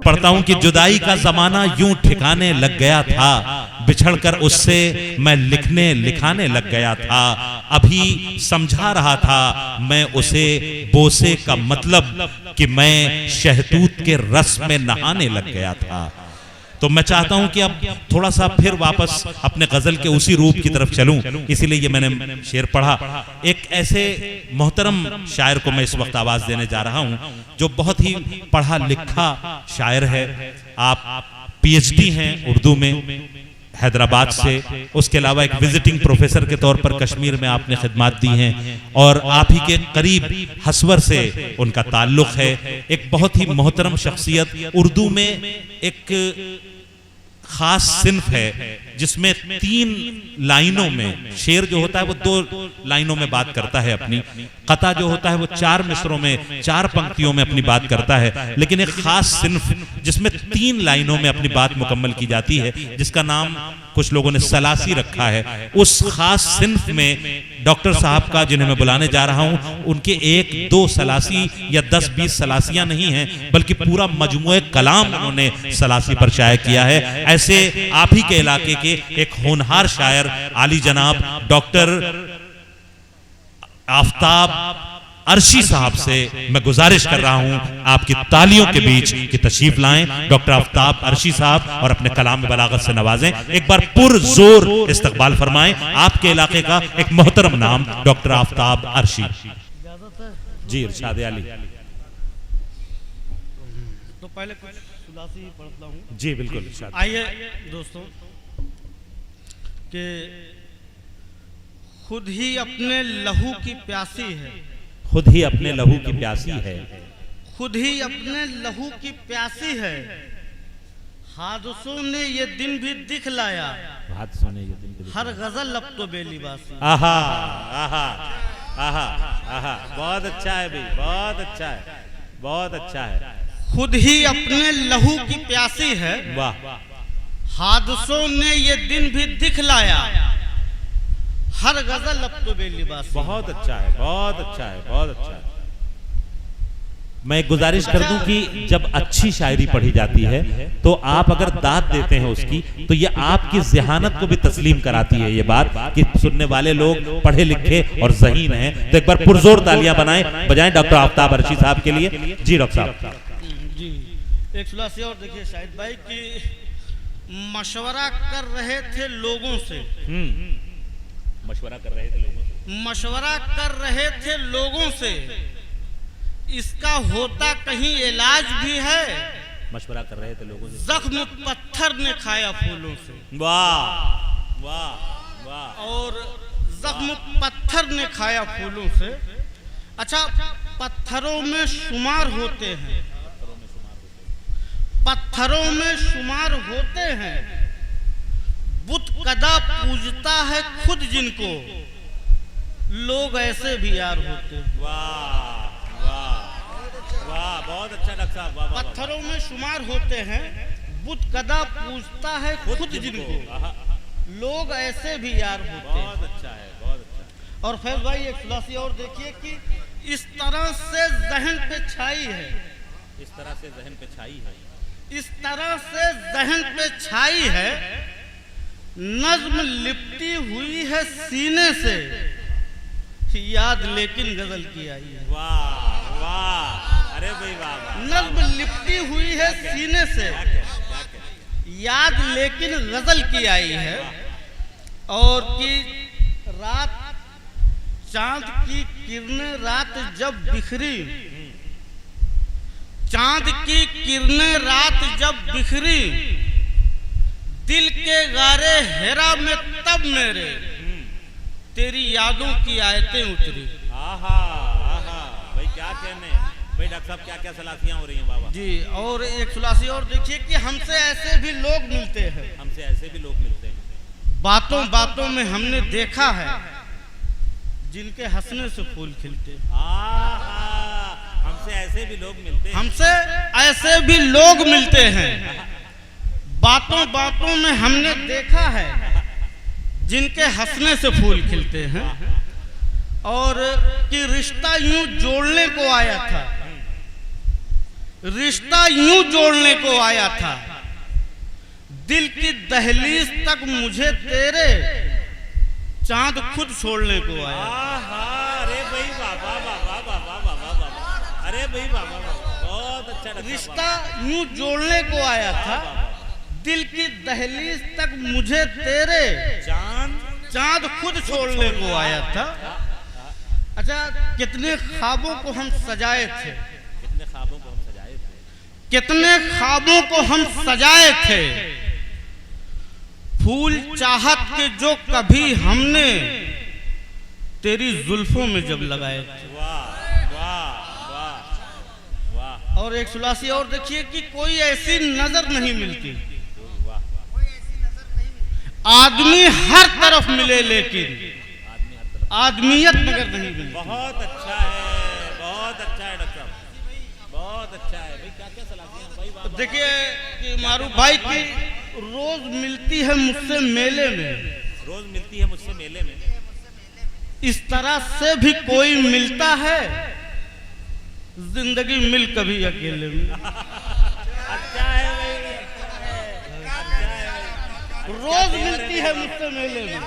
पढ़ता हूं कि जुदाई का जमाना यूं ठिकाने लग गया था, बिछड़कर उससे मैं लिखने लिखाने लग गया था, अभी समझा रहा था मैं उसे बोसे का मतलब कि मैं शहतूत के रस में नहाने लग गया था। तो मैं चाहता हूं कि अब थोड़ा सा फिर वापस अपने गजल के उसी रूप की तरफ चलूं, इसीलिए ये मैंने शेर पढ़ा। एक ऐसे मोहतरम शायर को मैं इस वक्त आवाज देने जा रहा हूं जो बहुत ही पढ़ा लिखा शायर है। आप पीएचडी हैं उर्दू में हैदराबाद से, उसके अलावा एक विजिटिंग प्रोफेसर के तौर पर कश्मीर में आपने खिदमत दी हैं और आप ही के करीब हसवर से उनका ताल्लुक है। एक बहुत ही मोहतरम शख्सियत। उर्दू में एक खास सिन्फ है जिसमें 3 लाइनों में, शेर जो होता है वो 2 लाइनों में बात करता है अपनी, कता जो होता है वो 4 मिसरों में 4 पंक्तियों में अपनी बात करता है, लेकिन एक खास सिन्फ जिसमें 3 लाइनों में अपनी बात मुकम्मल की जाती है, जिसका नाम कुछ लोगों ने सलासी रखा है। उस खास सिन्फ में डॉक्टर साहब का, जिन्हें मैं बुलाने जा रहा हूं, उनके 1-2 सलासी या 10-20 सलासियां नहीं हैं, बल्कि पूरा मजमूए कलाम उन्होंने सलासी पर शाये किया है। ऐसे आप ही के इलाके के एक होनहार शायर आली जनाब डॉक्टर आफ्ताब अर्शी साहब से मैं गुजारिश कर रहा हूं आपकी तालियों के बीच कि तशरीफ लाएं। डॉक्टर आफ्ताब अर्शी साहब और अपने कलाम में बलागत से नवाजें। एक बार पुरजोर इस्तकबाल फरमाएं आपके इलाके का एक मोहतरम नाम डॉक्टर आफ्ताब अर्शी। जी इरशाद अली। तो पहले कुछ सुलासी पढ़ता हूं। जी बिल्कुल। आइए दोस्तों, कि खुद ही अपने लहू की प्यासी है, खुद ही अपने लहू की प्यासी है, खुद ही अपने लहू की प्यासी है, हादसों ने ये दिन भी दिखलाया, हादसों ने ये दिन भी हर गजल अब तो बेलिबासी। आहा आहा आहा आहा, बहुत अच्छा है भाई, बहुत अच्छा है, बहुत अच्छा है। खुद ही अपने लहू की प्यासी है, वाह, हादसों ने ये दिन भी दिखलाया, हर गजल अब तो बेलिबासी। बहुत अच्छा है, बहुत अच्छा है, बहुत अच्छा है। मैं एक गुजारिश कर दूं कि जब अच्छी शायरी पढ़ी जाती है तो आप अगर दाद देते हैं उसकी, तो ये आपकी ज़हानत को भी तस्लीम कराती है ये बात कि सुनने वाले लोग पढ़े लिखे और ज़हीन हैं। तो एक बार पुरजोर तालियां बजाएं डॉक्टर आफ्ताब अर्शी साहब के लिए। जी डॉक्टर साहब। जी एक सुलासी और देखिए शाहिद भाई कि मशवरा कर रहे थे लोगों से, मशवरा कर रहे थे लोगों से, मशवरा कर रहे थे लोगों से, इसका होता कहीं इलाज भी है, मशवरा कर रहे थे लोगों से, जख्म पत्थर ने खाया फूलों से। वाह वाह वाह। और जख्म पत्थर ने खाया फूलों से। अच्छा, पत्थरों में शुमार होते हैं, पत्थरों में शुमार होते हैं, बुत कदा पूजता है खुद जिनको, लोग ऐसे भी यार होते हैं। वाह वाह वाह, बहुत अच्छा डॉक्टर साहब, वाह। पत्थरों में शुमार होते हैं, बुत कदा पूजता है खुद जिनको, लोग ऐसे भी यार होते हैं। बहुत अच्छा है, बहुत अच्छा। और फैज भाई एक खुलासी और देखिए कि इस तरह से जहन पे छाई है, इस तरह से जहन पे छाई है, इस तरह से जहन पे छाई है, नज्म लिपटी हुई है सीने से, याद लेकिन गजल की आई है। वाह वाह, अरे भाई वाह। नज्म लिपटी हुई है सीने से, याद लेकिन गजल की आई है। और कि रात चांद की किरणें रात जब बिखरी, चांद की किरणें रात जब बिखरी, दिल के गारे हेरा में तब मेरे तेरी यादों की आयतें उतरी। आहा आहा, भाई क्या कहने भाई डॉक्टर साहब, क्या क्या सलासियां हो रही हैं बाबा। जी और एक सुलासी और देखिए कि हमसे ऐसे भी लोग मिलते हैं, हमसे ऐसे भी लोग मिलते हैं, बातों बातों में हमने देखा है, जिनके हंसने से फूल खिलते हैं। हमसे ऐसे भी लोग मिलते हैं, हमसे ऐसे भी लोग मिलते हैं, बातों बातों में हमने देखा है, जिनके हंसने से फूल खिलते हैं। और कि रिश्ता यूं जोड़ने को आया था, रिश्ता यूं जोड़ने को आया था, दिल की दहलीज तक मुझे तेरे, चांद खुद छोड़ने को आया। अरे भाई बाबा बाबा बाबा बाबा बाबा, अरे भाई बाबा बहुत अच्छा। रिश्ता यूं जोड़ने को आया था, दिल की दहलीज तक मुझे तेरे, चांद खुद छोड़ने को आया था। अच्छा, कितने ख्वाबों को हम सजाए थे, कितने ख्वाबों को हम सजाए थे, कितने ख्वाबों को हम सजाए थे, फूल चाहत के जो कभी हमने तेरी जुल्फों में जब लगाए थे। वाह वाह वाह वाह। और एक सुलासी और देखिए कि कोई ऐसी नजर नहीं मिलती, आदमी हर तरफ मिले लेकिन आदमियत मगर नहीं मिलती। बहुत अच्छा है, बहुत अच्छा है डॉक्टर साहब, बहुत अच्छा है भाई। क्या क्या सलाह भाई? देखिए कि मारूफ भाई की रोज मिलती है मुझसे मेले में, रोज मिलती है मुझसे मेले में, इस तरह से भी कोई मिलता है, जिंदगी मिल कभी अकेले में। अच्छा है भाई, अच्छा है भाई। रोज मिलती है मुझसे मेले में,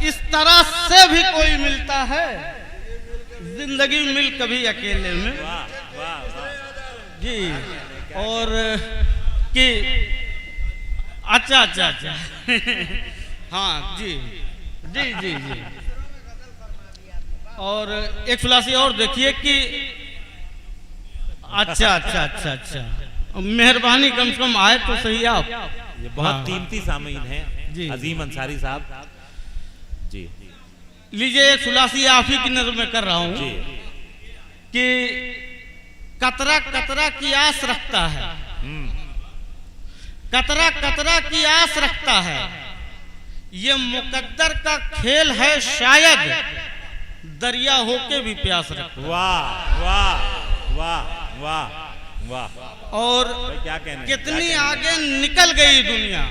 इस तरह से भी कोई मिलता है, जिंदगी मिल कभी अकेले में। वाह वाह वाह जी। और कि अच्छा अच्छा अच्छा हाँ जी जी जी जी। और एक सुलासी और देखिए कि अच्छा अच्छा अच्छा अच्छा, मेहरबानी कम से कम आए तो सही आप। ये बहुत कीमती सामीन है जी। अजीम अंसारी साहब जी। लीजिए, एक सुलासी आप ही की नजर में कर रहा हूँ जी। कि कतरा कतरा की आस रखता है, कतरा कतरा की आस रखता है, ये मुकद्दर का खेल है शायद, दरिया होके भी प्यास रखता। वाह वाह वाह वाह वाह। और क्या कहने, कितनी आगे निकल गई दुनिया,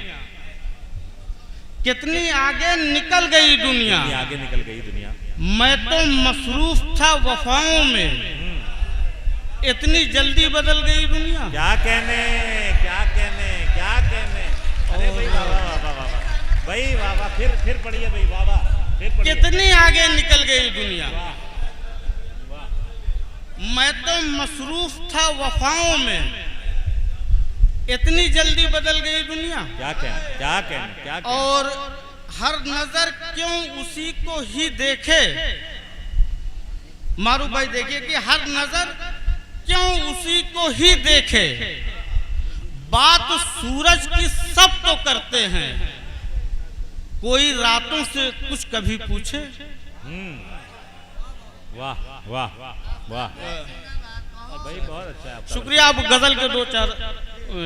कितनी आगे निकल गई दुनिया, आगे निकल गई दुनिया। मैं तो मसरूफ था वफाओं में, इतनी जल्दी बदल गई दुनिया। क्या कहने, क्या कहने, क्या कहने। अरे भाई बाबा बाबा बाबा भाई बाबा, फिर पढ़िए भाई बाबा, फिर पढ़िए। कितनी आगे निकल गई दुनिया, मैं तो मसरूफ था वफाओं में, इतनी जल्दी बदल गई दुनिया। क्या कहने, क्या कहने, क्या कहने। और हर नजर क्यों उसी को ही देखे, मारू भाई देखिए कि हर नजर क्यों उसी को ही देखे, बात सूरज की सब तो करते हैं, कोई रातों से कुछ कभी पूछे। वाह वाह वाह भाई, बहुत अच्छा है। शुक्रिया। आप गजल के दो चार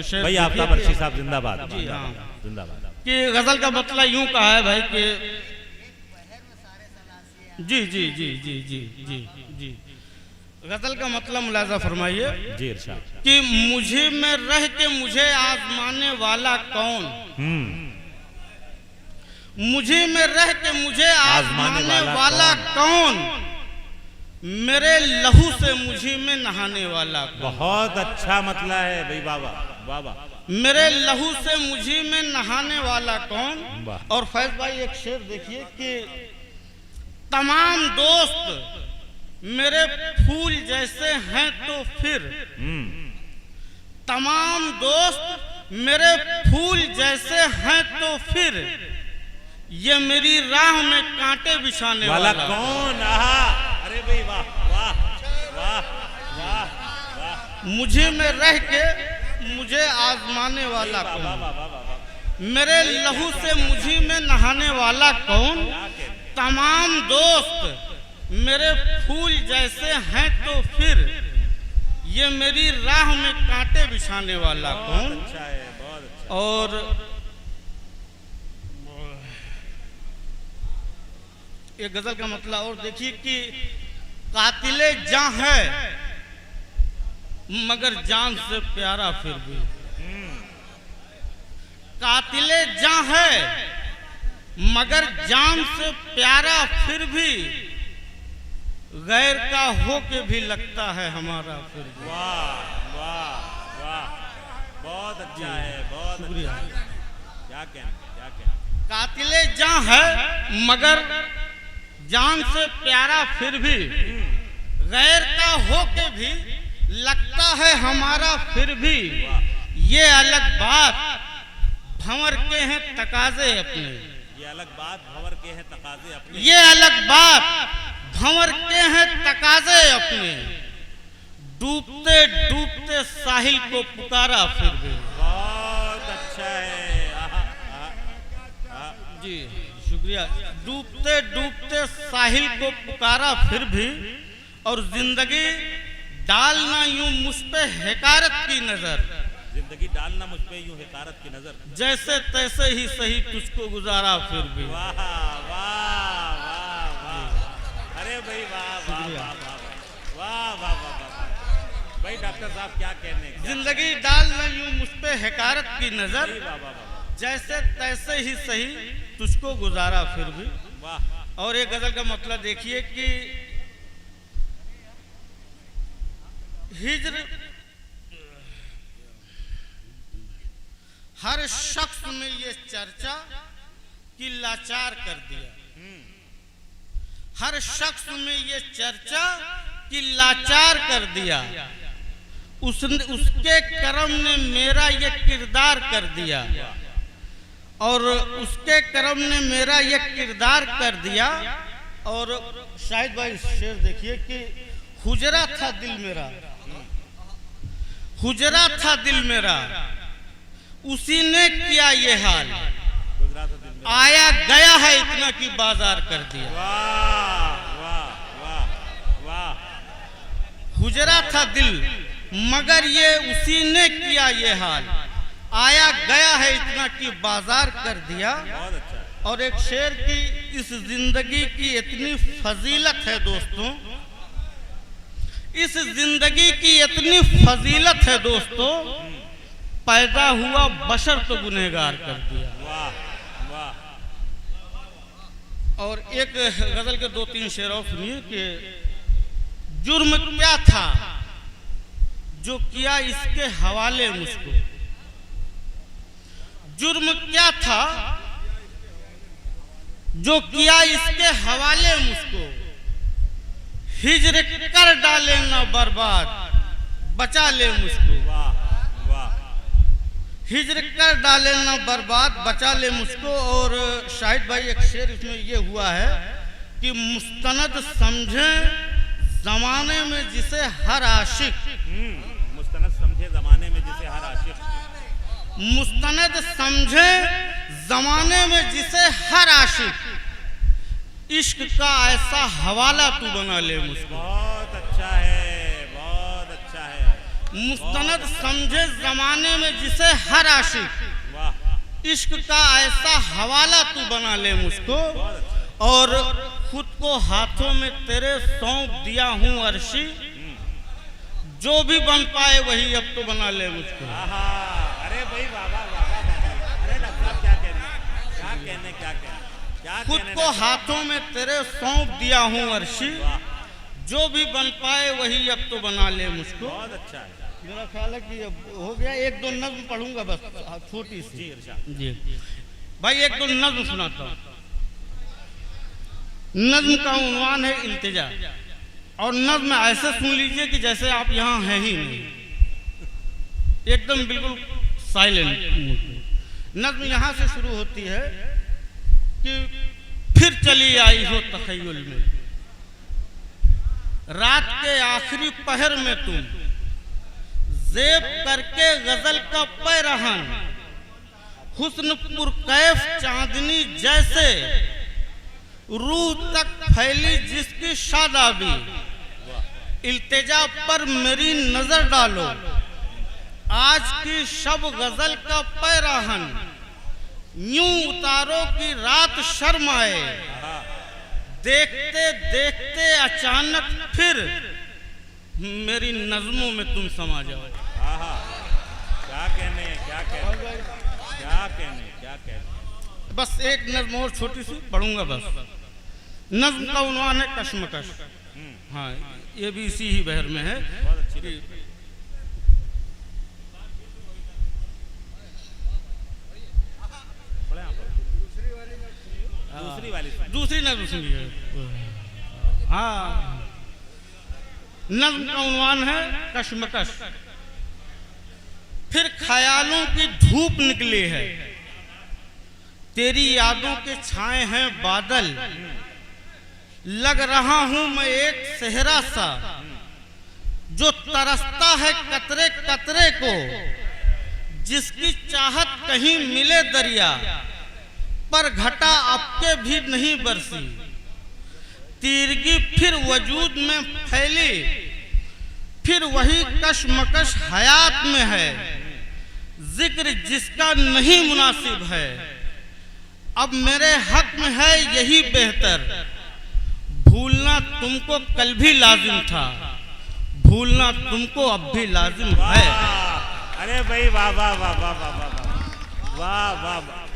शेर भाई, आपका बख्शी साहब जिंदाबाद। जी हाँ, जिंदाबाद। कि गजल का मतलब यूं कहा है भाई कि जी जी जी जी जी जी जी, गजल का मतलब मुलाजा फरमाइए जी इरशाद। कि मुझे में रह के मुझे आजमाने वाला कौन, मुझे में रह के मुझे आजमाने वाला कौन, मेरे लहू से मुझे में नहाने वाला कौन। बहुत अच्छा मतलब है भाई बाबा बाबा। मेरे लहू से मुझे में नहाने वाला कौन। वाह। और फैज भाई एक शेर देखिए कि तमाम दोस्त मेरे फूल जैसे हैं तो फिर, तमाम दोस्त मेरे फूल जैसे हैं तो फिर, ये मेरी राह में कांटे बिछाने वाला कौन। अरे भाई वाह वाह वाह वाह वाह। मुझे में रह के मुझे आजमाने वाला कौन, मेरे लहू से मुझे में नहाने वाला कौन, तमाम दोस्त मेरे फूल जैसे हैं तो फिर, ये मेरी राह में कांटे बिछाने वाला कौन। अच्छा है, बहुत अच्छा। और ये गजल का मतलब और देखिए कि कातिले जान है मगर जान से प्यारा फिर भी, कातिले जान है मगर जान से प्यारा फिर भी, गैर का हो के भी लगता है हमारा फिर भी। वाह वाह वाह, बहुत अच्छा है, बहुत शुक्रिया। अच्छा। क्या कहना। कातिले जान है मगर जान से प्यारा फिर भी, गैर का हो के भी लगता है हमारा फिर भी। ये अलग बात भंवर के हैं तकाजे अपने, ये अलग बात भंवर के हैं तकाजे अपने, ये अलग बात भंवर के हैं तकाजे अपने। डूबते डूबते साहिल को पुकारा फिर भी। बहुत अच्छा है। आहा, आहा, आहा। जी शुक्रिया। डूबते डूबते साहिल को पुकारा फिर भी, और जिंदगी डालना यूं मुझ पे हकारत की नजर, जिंदगी डालना मुझ पे यूं हकारत की नजर, जैसे तैसे ही सही तुझको गुजारा फिर भी। वाह वाह वाह वाह, अरे भाई वाह वाह वाह वाह वाह वाह वाह भाई, डॉक्टर साहब क्या कहने। जिंदगी डालना यूं मुझ पे हकारत की नजर, वाह वाह, जैसे तैसे ही सही तुझको गुजारा फिर भी। वाह। और एक गजल का मतलब देखिए कि हिज्र हर शख्स में ये चर्चा कि लाचार कर दिया, हर शख्स में ये चर्चा कि लाचार कर दिया। उसके करम ने मेरा ये किरदार कर दिया, और उसके करम ने मेरा ये किरदार कर दिया। और शाहिद भाई शेर देखिए कि हुजरा था दिल मेरा, हुजरा था दिल मेरा, उसी ने किया ये हाल, आया गया है इतना कि बाजार कर दिया। वाह वाह वाह वाह। हुजरा था दिल मगर ये उसी ने किया ये हाल, आया गया है इतना कि बाजार कर दिया। बहुत अच्छा है। और एक शेर की इस जिंदगी की इतनी फजीलत है दोस्तों, इस जिंदगी की इतनी फजीलत है दोस्तों, पैदा हुआ बशर तो गुनहगार कर दिया। वाह वाह। और एक गजल के 2-3 शेर और सुनिए कि जुर्म क्या था जो किया इसके हवाले मुझको, जुर्म क्या था जो किया इसके हवाले मुझको, हिज्र कर डाले ना बर्बाद बचा ले मुझको। वाह वाह। हिज्र कर डाले ना बर्बाद बचा ले मुझको। और शाहिद भाई एक शेर इसमें ये हुआ है कि मुस्तनद समझे जमाने में जिसे हर आशिक, मुस्तनद समझे जमाने में जिसे हर आशिक, मुस्तनद समझे जमाने में जिसे हर आशिक, इश्क का ऐसा हवाला तू बना ले मुझको। बहुत अच्छा है, बहुत अच्छा है। मुस्तनद समझे जमाने में जिसे हर आशिक, वाह। इश्क का ऐसा हवाला तू बना ले मुझको। बहुत अच्छा। और खुद को हाथों में तेरे सौंप दिया हूँ अर्शी, जो भी बन पाए वही अब तो बना ले मुझको। आहा, अरे भाई बाबा बाबा बाबा, अरे डॉक्टर साहब क्या कहने क्या कहने। खुद को हाथों में तेरे सौंप दिया हूँ अर्शी, जो भी बन पाए वही अब तो बना ले मुझको। बहुत अच्छा है। मेरा ख्याल है कि अब हो गया, 1-2 नज्म पढ़ूंगा बस छोटी सी। जी इरशाद। जी भाई 1-2 नज्म सुनाता हूँ। नज्म का उन्वान है इल्तिजा, और नज्म ऐसे सुन लीजिए कि जैसे आप यहाँ हैं ही नहीं, एकदम बिल्कुल साइलेंट। नज्म यहाँ से शुरू होती है कि फिर चली आई हो तखय्युल में, रात के आखिरी पहर में तुम ज़ेब करके गजल का पैरहन, हुस्न पुरकैफ चांदनी जैसे रूह तक फैली जिसकी शादाबी, इल्तिजा पर मेरी नजर डालो, आज की शब गजल का पैरहन, यूं उतारो कि रात शर्माए, देखते देखते अचानक फिर मेरी नज़मों में तुम समा जाओ। आहा, क्या कहने क्या कहने क्या कहने क्या कहने। बस एक नज्म और छोटी सी पढ़ूंगा बस। नज्म का उन्वान है कशमकश। हाँ, ये भी इसी ही बहर में है। बहुत अच्छी दूसरी नज्म सुनिए। हाँ, नज्म का उन्वान है कशमकश। फिर ख्यालों की धूप निकली है, तेरी यादों के छाए हैं बादल। लग रहा हूं मैं एक सहरा सा, जो तरसता है कतरे कतरे को। जिसकी चाहत कहीं मिले दरिया, पर घटा आपके भी नहीं बरसी। तीरगी फिर वजूद में फैली, फिर वही कशमकश हयात में है। जिक्र जिसका नहीं मुनासिब है, अब मेरे हक में है यही बेहतर। भूलना तुमको कल भी लाजिम था, भूलना तुमको अब भी लाजिम है। अरे भाई वाह वाह वाह वाह वाह वाह वाह वाह।